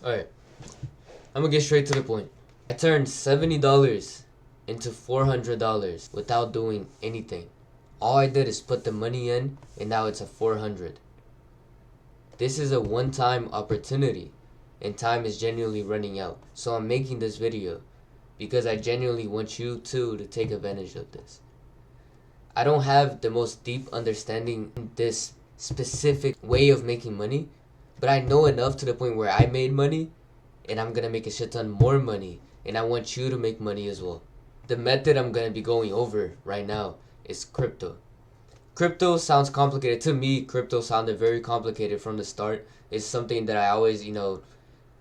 Alright, I'm gonna get straight to the point. I turned $70 into $400 without doing anything. All I did is put the money in, and now it's a 400. This is a one-time opportunity, and time is genuinely running out. So I'm making this video because I genuinely want you too to take advantage of this. I don't have the most deep understanding in this specific way of making money, but I know enough to the point where I made money, and I'm gonna make a shit ton more money, and I want you to make money as well. The method I'm gonna be going over right now is crypto. Crypto sounds complicated. To me, crypto sounded very complicated from the start. It's something that I always,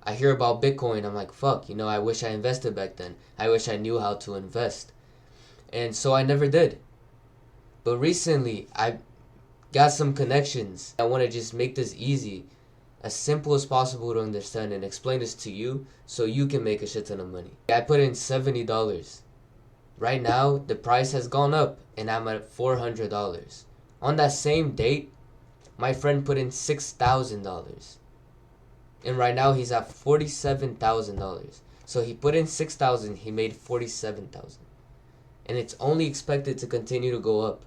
I hear about Bitcoin, I'm like, fuck, I wish I invested back then. I wish I knew how to invest. And so I never did. But recently, I got some connections. I want to just make this easy, as simple as possible to understand, and explain this to you so you can make a shit ton of money. I put in $70. Right now, the price has gone up, and I'm at $400. On that same date, my friend put in $6,000. And right now, he's at $47,000. So he put in $6,000, he made $47,000. And it's only expected to continue to go up.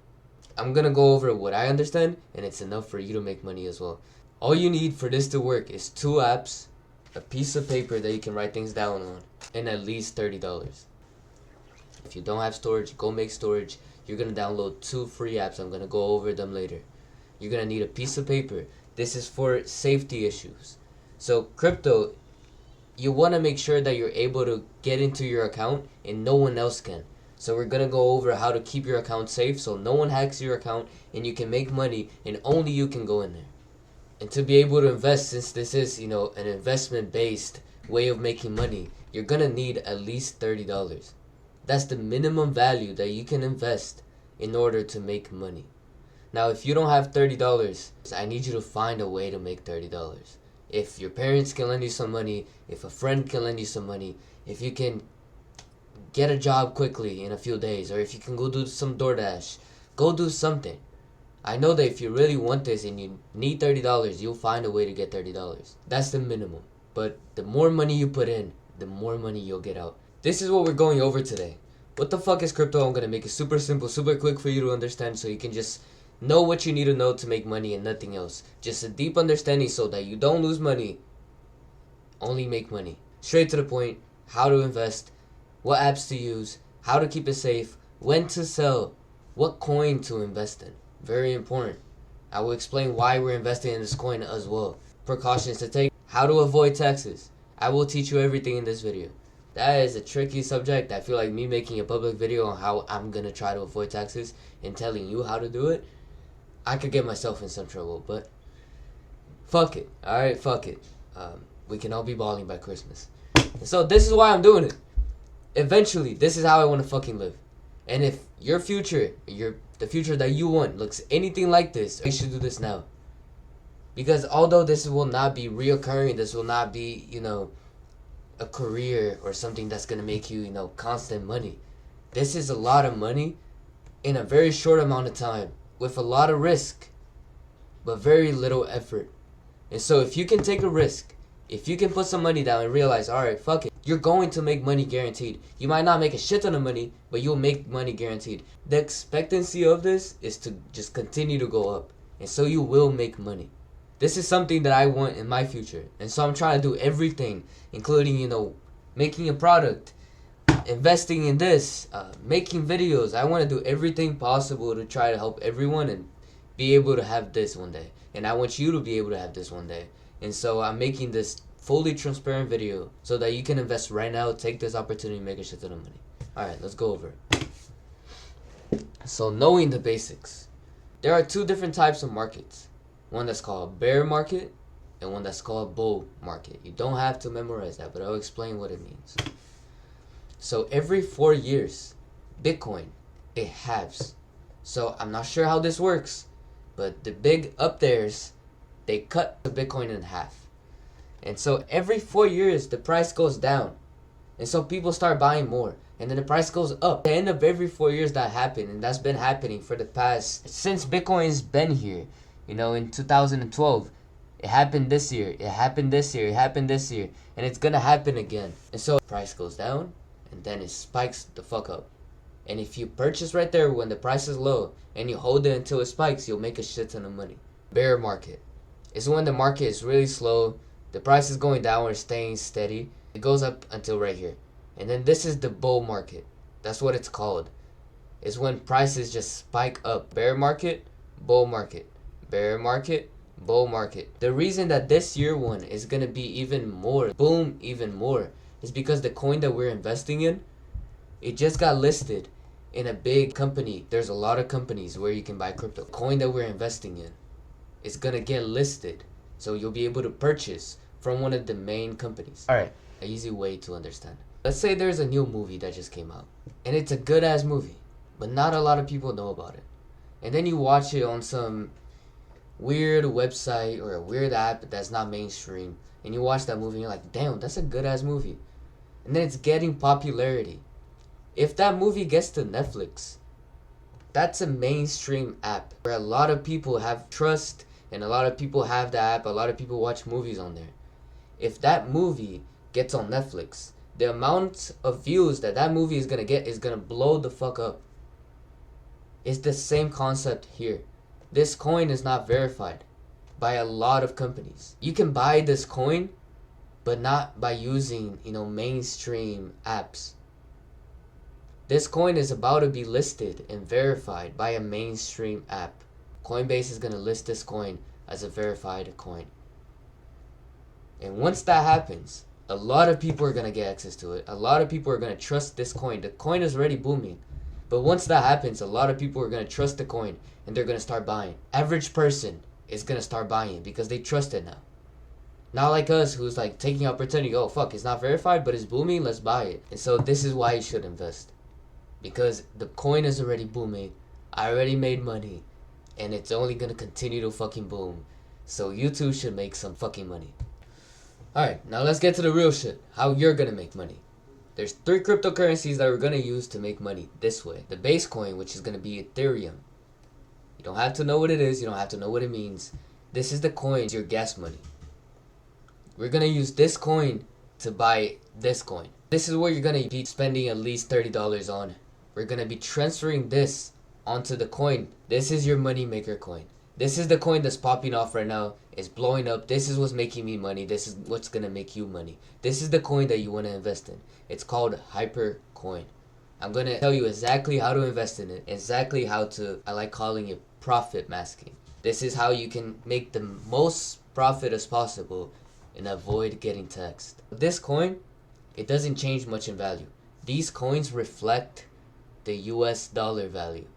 I'm gonna go over what I understand, and it's enough for you to make money as well. All you need for this to work is 2 apps, a piece of paper that you can write things down on, and at least $30. If you don't have storage, go make storage. You're gonna download 2 free apps. I'm gonna go over them later. You're gonna need a piece of paper. This is for safety issues. So crypto, you wanna make sure that you're able to get into your account and no one else can. So we're gonna go over how to keep your account safe so no one hacks your account and you can make money and only you can go in there. And to be able to invest, since this is, an investment based way of making money, you're gonna need at least $30. That's the minimum value that you can invest in order to make money. Now, if you don't have $30, I need you to find a way to make $30. If your parents can lend you some money, if a friend can lend you some money, if you can get a job quickly in a few days, or if you can go do some DoorDash, go do something. I know that if you really want this and you need $30, you'll find a way to get $30. That's the minimum. But the more money you put in, the more money you'll get out. This is what we're going over today. What the fuck is crypto? I'm gonna make it super simple, super quick for you to understand so you can just know what you need to know to make money and nothing else. Just a deep understanding so that you don't lose money, only make money. Straight to the point, how to invest, what apps to use, how to keep it safe, when to sell, what coin to invest in. Very important. I will explain why we're investing in this coin as well. Precautions to take, how to avoid taxes. I will teach you everything in this video. That is a tricky subject. I feel like me making a public video on how I'm gonna try to avoid taxes and telling you how to do it, I could get myself in some trouble, but fuck it. Alright, fuck it. We can all be balling by Christmas. So this is why I'm doing it. Eventually, this is how I want to fucking live. And if your future, the future that you want looks anything like this, you should do this now. Because although this will not be reoccurring, this will not be, a career or something that's going to make you, constant money. This is a lot of money in a very short amount of time with a lot of risk, but very little effort. And so if you can take a risk, if you can put some money down and realize, alright, fuck it, you're going to make money guaranteed. You might not make a shit ton of money, but you'll make money guaranteed. The expectancy of this is to just continue to go up. And so you will make money. This is something that I want in my future. And so I'm trying to do everything, including, making a product, investing in this, making videos. I want to do everything possible to try to help everyone and be able to have this one day. And I want you to be able to have this one day. And so I'm making this fully transparent video so that you can invest right now, take this opportunity, make a shit ton of money. Alright, let's go over it. So knowing the basics. There are 2 different types of markets. One that's called bear market and one that's called bull market. You don't have to memorize that, but I'll explain what it means. So every 4 years, Bitcoin, it halves. So I'm not sure how this works, but the big up there's, they cut the Bitcoin in half. And so every 4 years, the price goes down. And so people start buying more. And then the price goes up. At the end of every 4 years that happened, and that's been happening for the past, since Bitcoin's been here, in 2012, It happened this year. It happened this year. It happened this year. And it's gonna happen again. And so price goes down and then it spikes the fuck up. And if you purchase right there when the price is low and you hold it until it spikes, you'll make a shit ton of money. Bear market is when the market is really slow. The price is going down or staying steady. It goes up until right here. And then this is the bull market. That's what it's called. It's when prices just spike up. Bear market, bull market. Bear market, bull market. The reason that this year one is going to be even more, boom, even more, is because the coin that we're investing in, it just got listed in a big company. There's a lot of companies where you can buy crypto. Coin that we're investing in is going to get listed. So you'll be able to purchase from one of the main companies. All right, an easy way to understand. Let's say there's a new movie that just came out. And it's a good ass movie. But not a lot of people know about it. And then you watch it on some weird website or a weird app that's not mainstream. And you watch that movie and you're like, damn, that's a good ass movie. And then it's getting popularity. If that movie gets to Netflix, that's a mainstream app where a lot of people have trust and a lot of people have the app. A lot of people watch movies on there. If that movie gets on Netflix, the amount of views that that movie is going to get is going to blow the fuck up. It's the same concept here. This coin is not verified by a lot of companies. You can buy this coin, but not by using, mainstream apps. This coin is about to be listed and verified by a mainstream app. Coinbase is going to list this coin as a verified coin. And once that happens, a lot of people are going to get access to it. A lot of people are going to trust this coin. The coin is already booming. But once that happens, a lot of people are going to trust the coin and they're going to start buying. Average person is going to start buying it because they trust it now. Not like us who's like taking opportunity. Oh, fuck, it's not verified, but it's booming. Let's buy it. And so this is why you should invest. Because the coin is already booming. I already made money. And it's only going to continue to fucking boom. So you too should make some fucking money. Alright, now let's get to the real shit. How you're going to make money. There's 3 cryptocurrencies that we're going to use to make money this way. The base coin, which is going to be Ethereum. You don't have to know what it is. You don't have to know what it means. This is the coin, your gas money. We're going to use this coin to buy this coin. This is what you're going to be spending at least $30 on. We're going to be transferring this onto the coin. This is your money maker coin. This is the coin that's popping off right now. It's blowing up. This is what's making me money. This is what's going to make you money. This is the coin that you want to invest in. It's called Hyper Coin. I'm going to tell you exactly how to invest in it. Exactly how to, I like calling it profit masking. This is how you can make the most profit as possible and avoid getting taxed. This coin, it doesn't change much in value. These coins reflect the US dollar value.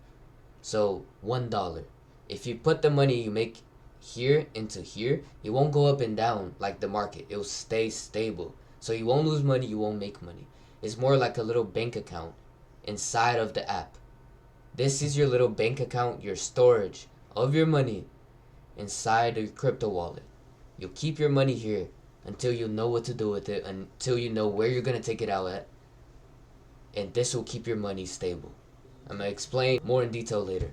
So $1. If you put the money you make here into here, it won't go up and down like the market. It will stay stable. So you won't lose money, you won't make money. It's more like a little bank account inside of the app. This is your little bank account, your storage of your money inside your crypto wallet. You'll keep your money here until you know what to do with it, until you know where you're going to take it out at. And this will keep your money stable. I'm going to explain more in detail later.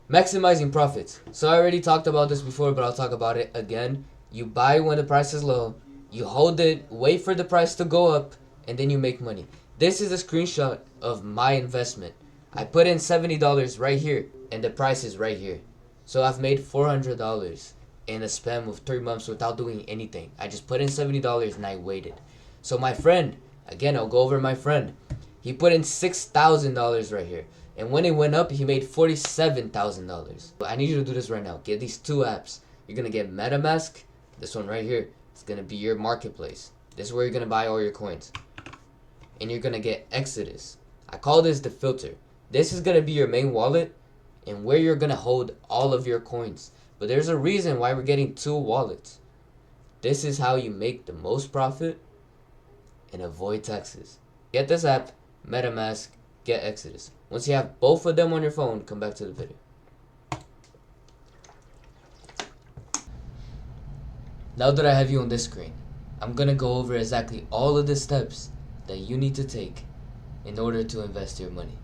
Maximizing profits. So I already talked about this before, but I'll talk about it again. You buy when the price is low, you hold it, wait for the price to go up, and then you make money. This is a screenshot of my investment. I put in $70 right here, and the price is right here. So I've made $400 in a span of 3 months without doing anything. I just put in $70 and I waited. So my friend, again, I'll go over my friend. He put in $6,000 right here. And when it went up, he made $47,000. I need you to do this right now. Get these 2 apps. You're going to get MetaMask. This one right here. It's going to be your marketplace. This is where you're going to buy all your coins. And you're going to get Exodus. I call this the filter. This is going to be your main wallet and where you're going to hold all of your coins. But there's a reason why we're getting 2 wallets. This is how you make the most profit and avoid taxes. Get this app, MetaMask, get Exodus. Once you have both of them on your phone, come back to the video. Now that I have you on this screen, I'm going to go over exactly all of the steps that you need to take in order to invest your money.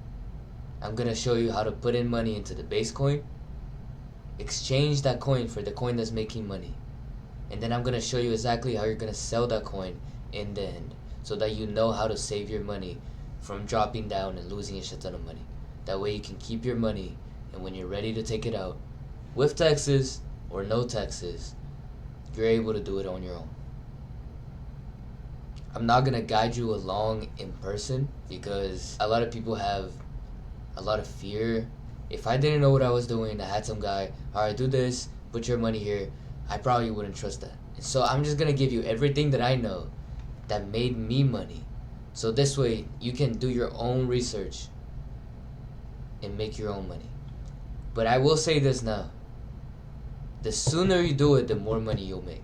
I'm going to show you how to put in money into the base coin, exchange that coin for the coin that's making money. And then I'm going to show you exactly how you're going to sell that coin in the end, so that you know how to save your money from dropping down and losing a shit ton of money. That way you can keep your money, and when you're ready to take it out, with taxes or no taxes, you're able to do it on your own. I'm not going to guide you along in person because a lot of people have a lot of fear. If I didn't know what I was doing, I had some guy, alright, do this, put your money here, I probably wouldn't trust that. So I'm just going to give you everything that I know that made me money. So this way you can do your own research and make your own money. But I will say this now. The sooner you do it, the more money you'll make.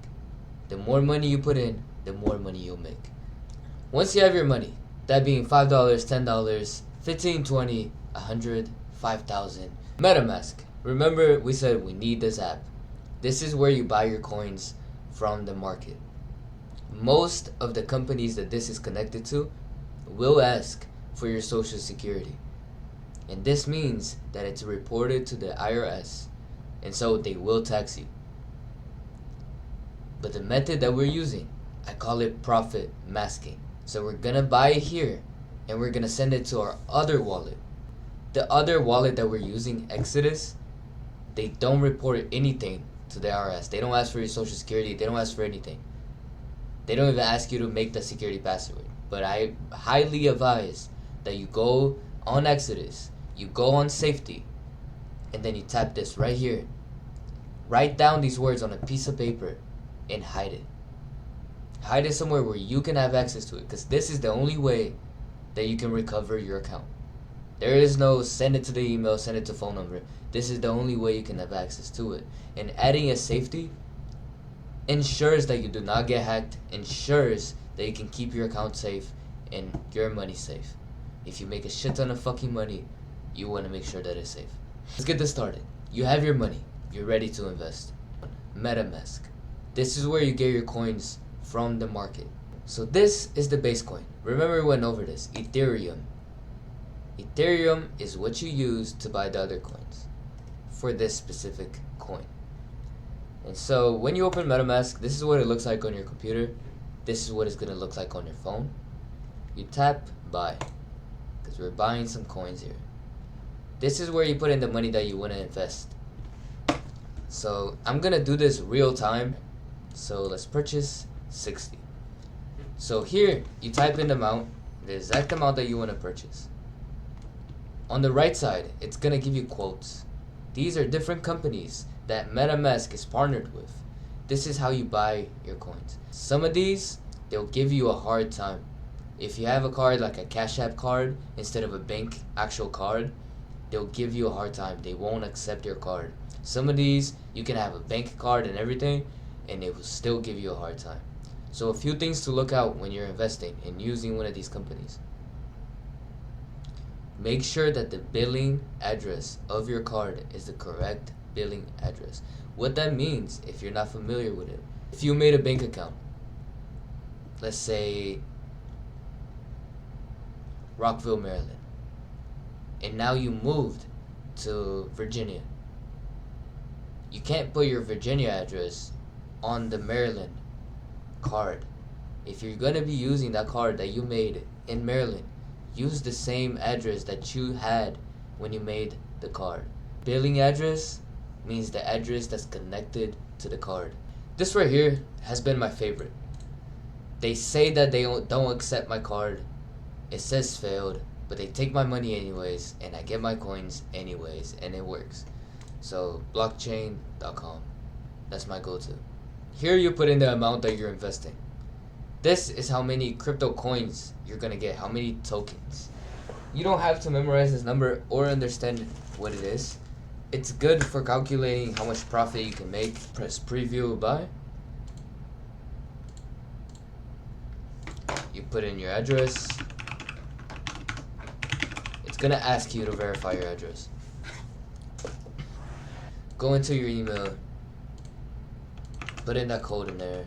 The more money you put in, the more money you'll make. Once you have your money, that being $5, $10, $15, $20, $100, $5,000. MetaMask. Remember we said we need this app. This is where you buy your coins from the market. Most of the companies that this is connected to will ask for your social security. And this means that it's reported to the IRS, and so they will tax you. But the method that we're using, I call it profit masking. So we're gonna buy it here, and we're gonna send it to our other wallet. The other wallet that we're using, Exodus, they don't report anything to the IRS. They don't ask for your social security. They don't ask for anything. They don't even ask you to make the security password. But I highly advise that you go on Exodus, you go on safety, and then you tap this right here. Write down these words on a piece of paper and hide it. Hide it somewhere where you can have access to it, because this is the only way that you can recover your account. There is no send it to the email, send it to phone number. This is the only way you can have access to it. And adding a safety ensures that you do not get hacked, ensures that you can keep your account safe and your money safe. If you make a shit ton of fucking money, you want to make sure that it's safe. Let's get this started. You have your money. You're ready to invest. MetaMask. This is where you get your coins from the market. So this is the base coin. Remember we went over this. Ethereum. Ethereum is what you use to buy the other coins for this specific coin. And so when you open MetaMask, this is what it looks like on your computer. This is what it's going to look like on your phone. You tap buy, because we're buying some coins here. This is where you put in the money that you want to invest. So I'm going to do this real time. So let's purchase 60. So here you type in the amount, the exact amount that you want to purchase. On the right side, it's going to give you quotes. These are different companies that MetaMask is partnered with. This is how you buy your coins. Some of these, they'll give you a hard time. If you have a card like a Cash App card instead of a bank actual card, they'll give you a hard time. They won't accept your card. Some of these, you can have a bank card and everything, and they will still give you a hard time. So a few things to look out when you're investing and using one of these companies. Make sure that the billing address of your card is the correct billing address. What that means, if you're not familiar with it, if you made a bank account, let's say Rockville, Maryland, and now you moved to Virginia, you can't put your Virginia address on the Maryland card. If you're going to be using that card that you made in Maryland, use the same address that you had when you made the card. Billing address means the address that's connected to the card. This right here has been my favorite. They say that they don't accept my card. It says failed, but they take my money anyways, and I get my coins anyways, and it works. So blockchain.com, that's my go-to. Here you put in the amount that you're investing. This is how many crypto coins you're gonna get, how many tokens. You don't have to memorize this number or understand what it is. It's good for calculating how much profit you can make. Press preview buy. You put in your address. It's gonna ask you to verify your address. Go into your email. Put in that code in there.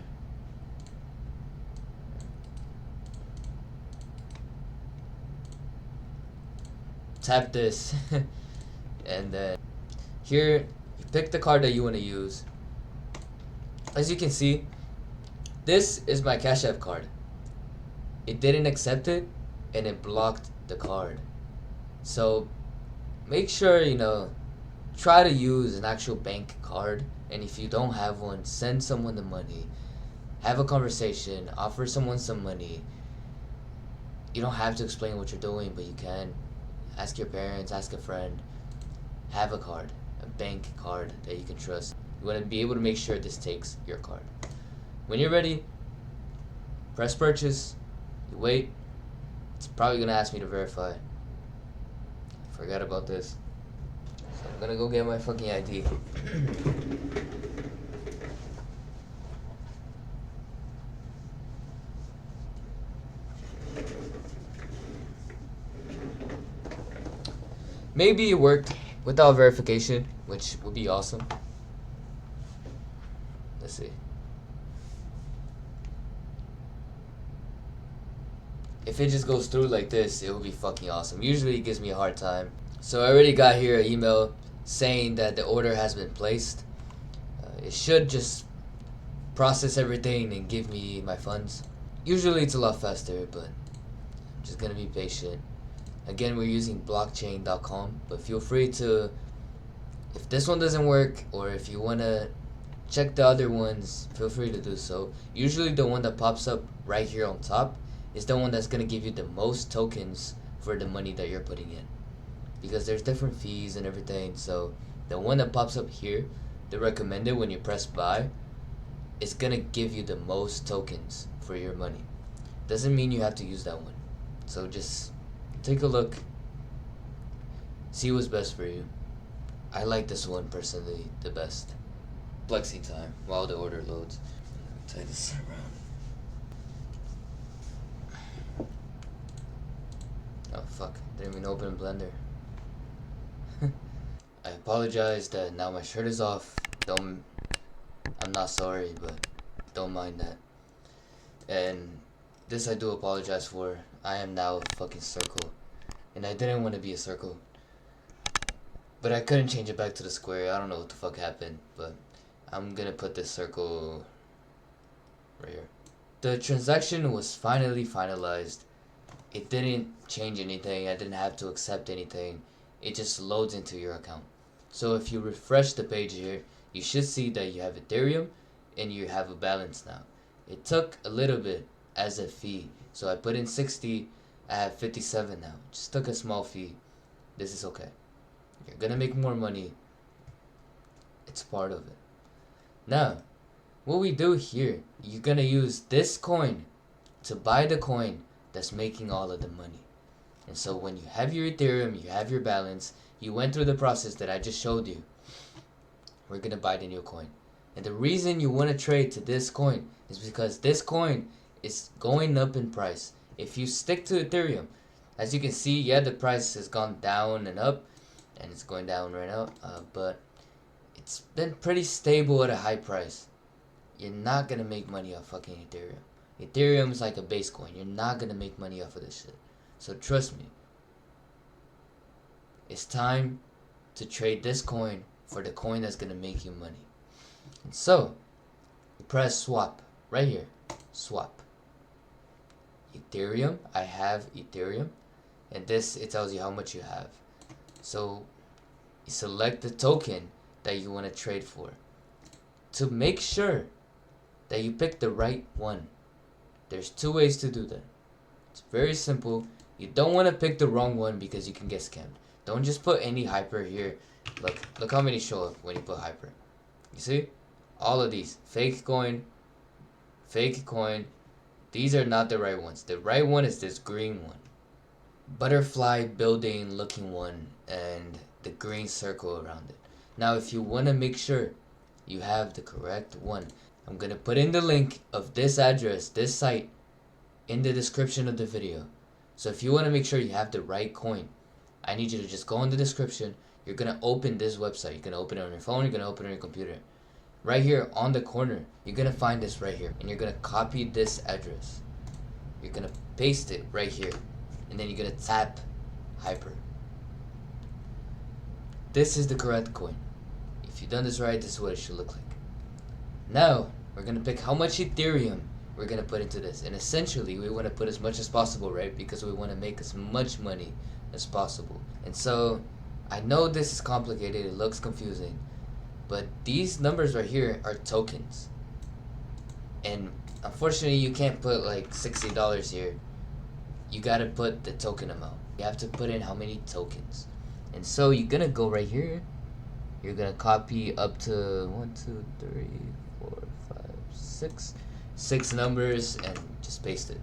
Tap this. And then here You pick the card that you want to use. As you can see, this is my Cash App card. It didn't accept it, and it blocked the card. So make sure, try to use an actual bank card. And if you don't have one, send someone the money. Have a conversation. Offer someone some money. You don't have to explain what you're doing, but you can. Ask your parents, ask a friend. Have a card, a bank card that you can trust. You want to be able to make sure this takes your card. When you're ready, press purchase. You wait. It's probably going to ask me to verify. Forgot about this. So I'm going to go get my fucking ID. Maybe it worked without verification, which would be awesome. Let's see. If it just goes through like this, it would be fucking awesome. Usually it gives me a hard time. So I already got here an email saying that the order has been placed. It should just process everything and give me my funds. Usually it's a lot faster, but I'm just gonna be patient. Again, we're using blockchain.com, but feel free to, if this one doesn't work, or if you want to check the other ones, feel free to do so. Usually the one that pops up right here on top is the one that's going to give you the most tokens for the money that you're putting in. Because there's different fees and everything, so the one that pops up here, the recommended when you press buy, is going to give you the most tokens for your money. Doesn't mean you have to use that one. So just take a look, see what's best for you. I like this one personally the best. Flexing time while the order loads. Tie this around. Oh fuck, didn't even open a blender. I apologize that now my shirt is off. I'm not sorry, but don't mind that. And this I do apologize for. I am now a fucking circle. And I didn't want to be a circle. But I couldn't change it back to the square. I don't know what the fuck happened. But I'm gonna put this circle right here. The transaction was finally finalized. It didn't change anything. I didn't have to accept anything. It just loads into your account. So if you refresh the page here, you should see that you have Ethereum and you have a balance now. It took a little bit as a fee. So I put in 60, I have 57 now. Just took a small fee. This is okay. You're gonna make more money. It's part of it. Now, what we do here, you're gonna use this coin to buy the coin that's making all of the money. And so when you have your Ethereum, you have your balance, you went through the process that I just showed you, we're gonna buy the new coin. And the reason you wanna trade to this coin is because this coin is going up in price. If you stick to Ethereum, as you can see, yeah, the price has gone down and up, and it's going down right now, but it's been pretty stable at a high price. You're not gonna make money off fucking Ethereum. Ethereum is like a base coin. You're not gonna make money off of this shit. So trust me. It's time to trade this coin for the coin that's gonna make you money. And so, you press swap right here. Swap. Ethereum. I have Ethereum. And this, it tells you how much you have. So, you select the token that you want to trade for. To make sure that you pick the right one. There's two ways to do that. It's very simple. You don't want to pick the wrong one because you can get scammed. Don't just put any hyper here. Look how many show up when you put hyper. You see? All of these. Fake coin. Fake coin. These are not the right ones. The right one is this green one. Butterfly building looking one. And the green circle around it. Now if you want to make sure you have the correct one, I'm going to put in the link of this address, this site, in the description of the video. So if you want to make sure you have the right coin, I need you to just go in the description. You're going to open this website. You're going to open it on your phone. You're going to open it on your computer. Right here on the corner, you're going to find this right here. And you're going to copy this address. You're going to paste it right here. And then you're going to tap hyper. This is the correct coin. If If you've done this right, this is what it should look like. Now, we're going to pick how much Ethereum we're going to put into this. And essentially, we want to put as much as possible, right? Because we want to make as much money as possible. And so, I know this is complicated. It looks confusing. But these numbers right here are tokens. And unfortunately, you can't put like $60 here. You got to put the token amount. You have to put in how many tokens. And so, you're going to go right here. You're going to copy up to 1, 2, 3, 4, 5, 6. 6 numbers and just paste it.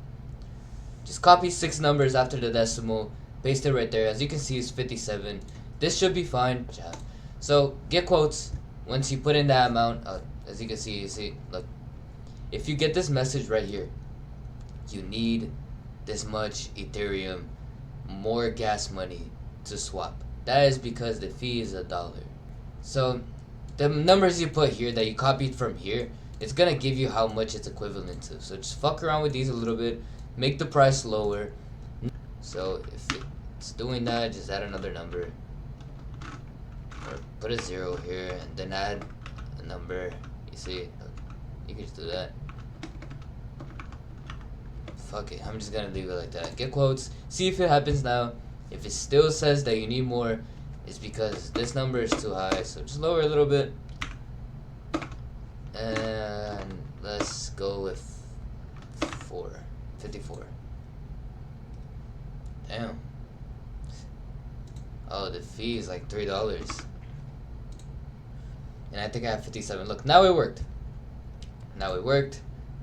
Just copy 6 numbers after the decimal. Paste it right there. As you can see, it's 57. This should be fine. So, get quotes. Once you put in that amount, as you can see, look. If you get this message right here, you need this much Ethereum, more gas money to swap. That is because the fee is $1. So the numbers you put here that you copied from here, it's gonna give you how much it's equivalent to. So just fuck around with these a little bit, make the price lower. So if it's doing that, just add another number, or put a 0 here and then add a number. You see, you can just do that. Fuck it, I'm just gonna leave it like that. Get quotes, see if it happens now. If it still says that you need more, it's because this number is too high, so just lower a little bit. And let's go with 54. Damn. Oh, the fee is like $3. And I think I have 57. Look, now it worked.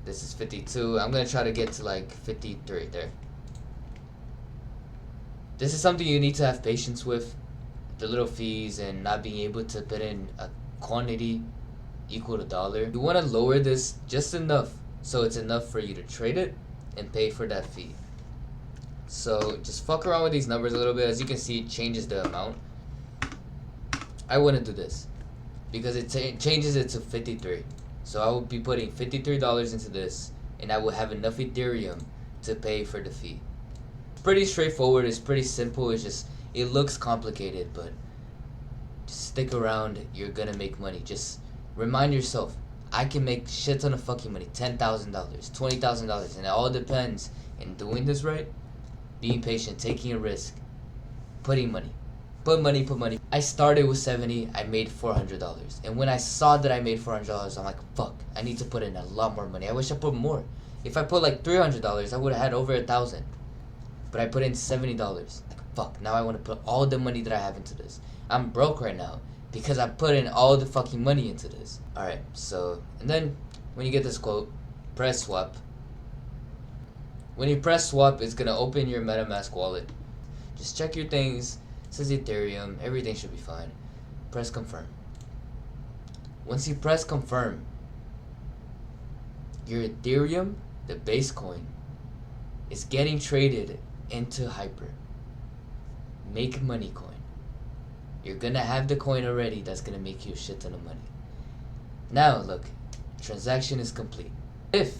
This is 52. I'm gonna try to get to like 53 there. This is something you need to have patience with. The little fees and not being able to put in a quantity equal to $1. You want to lower this just enough so it's enough for you to trade it and pay for that fee. So just fuck around with these numbers a little bit. As you can see, it changes the amount. I wouldn't do this because it changes it to 53. So I would be putting $53 into this and I would have enough Ethereum to pay for the fee. It's pretty straightforward. It's pretty simple. It's just, it looks complicated, but just stick around. You're gonna make money. Just remind yourself, I can make shit ton of fucking money. $10,000, $20,000, and it all depends in doing this right, being patient, taking a risk, putting money. Put money. I started with 70, I made $400. And when I saw that I made $400, I'm like, fuck, I need to put in a lot more money. I wish I put more. If I put like $300, I would have had over 1,000. But I put in $70. Like, fuck, now I want to put all the money that I have into this. I'm broke right now because I put in all the fucking money into this. Alright, so, and then when you get this quote, press swap. When you press swap, it's going to open your MetaMask wallet. Just check your things. It says Ethereum, everything should be fine. Press confirm. Once you press confirm, your Ethereum, the base coin, is getting traded into Hyper. Make money coin. You're gonna have the coin already that's gonna make you a shit ton of money. Now look, transaction is complete. If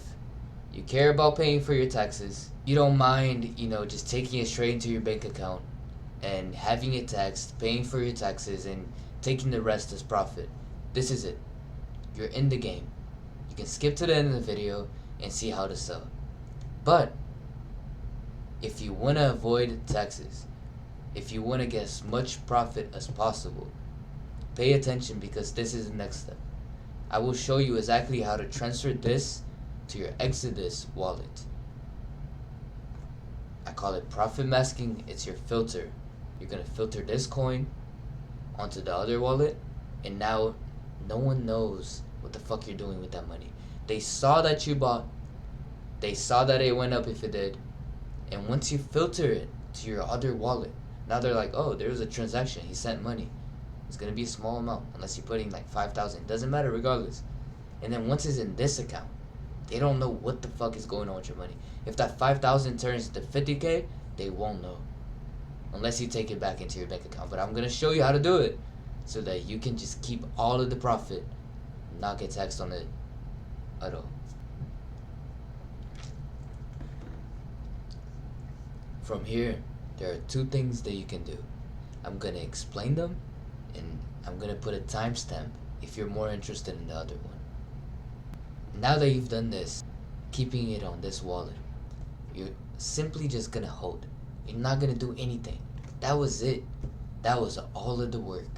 you care about paying for your taxes, you don't mind, just taking it straight into your bank account and having it taxed, paying for your taxes and taking the rest as profit. This is it. You're in the game. You can skip to the end of the video and see how to sell. But if you want to avoid taxes, if you want to get as much profit as possible, pay attention because this is the next step. I will show you exactly how to transfer this to your Exodus wallet. I call it profit masking. It's your filter. You're going to filter this coin onto the other wallet, and now no one knows what the fuck you're doing with that money. They saw that you bought. They saw that it went up if it did. And once you filter it to your other wallet, now they're like, oh, there was a transaction. He sent money. It's going to be a small amount unless you're putting like 5,000. Doesn't matter regardless. And then once it's in this account, they don't know what the fuck is going on with your money. If that 5,000 turns to 50K, they won't know. Unless you take it back into your bank account. But I'm going to show you how to do it so that you can just keep all of the profit and not get taxed on it at all. From here, there are two things that you can do. I'm going to explain them and I'm going to put a timestamp if you're more interested in the other one. Now that you've done this, keeping it on this wallet, you're simply just gonna hold. You're not gonna do anything. That was it. That was all of the work.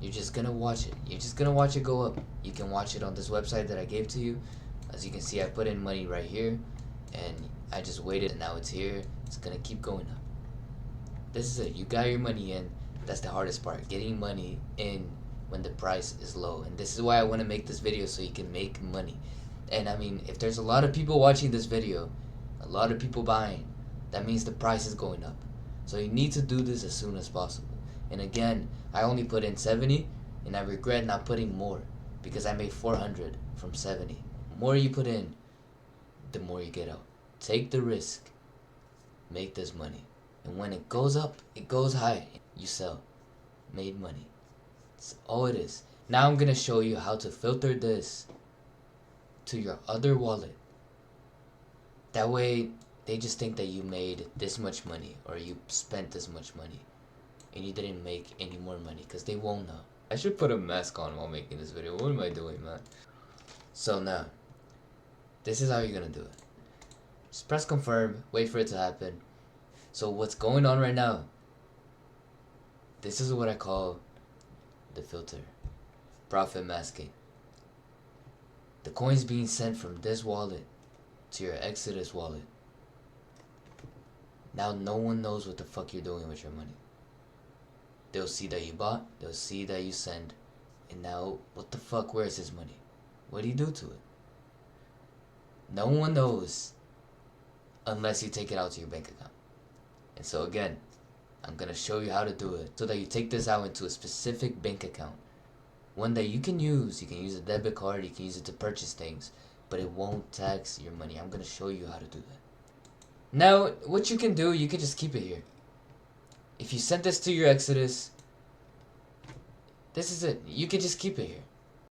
You're just gonna watch it. You're just gonna watch it go up. You can watch it on this website that I gave to you. As you can see, I put in money right here, and I just waited, and now it's here. It's gonna keep going up. This is it. You got your money in. That's the hardest part, getting money in when the price is low. And this is why I want to make this video, so you can make money. And I mean, if there's a lot of people watching this video, a lot of people buying, that means the price is going up. So you need to do this as soon as possible. And again, I only put in 70, and I regret not putting more, because I made 400 from 70. The more you put in, the more you get out. Take the risk. Make this money. And when it goes up, it goes high. You sell. Made money. That's all it is. Now I'm going to show you how to filter this to your other wallet. That way, they just think that you made this much money, or you spent this much money, and you didn't make any more money, because they won't know. I should put a mask on while making this video. What am I doing, man? So now, this is how you're going to do it. Just press confirm, wait for it to happen. So what's going on right now, this is what I call the filter. Profit masking. The coin's being sent from this wallet to your Exodus wallet. Now no one knows what the fuck you're doing with your money. They'll see that you bought, they'll see that you send, and now, what the fuck, where's his money? What do you do to it? No one knows unless you take it out to your bank account. And so again, I'm going to show you how to do it so that you take this out into a specific bank account. One that you can use. You can use a debit card, you can use it to purchase things, but it won't tax your money. I'm going to show you how to do that. Now, what you can do, you can just keep it here. If you sent this to your Exodus, this is it. You can just keep it here.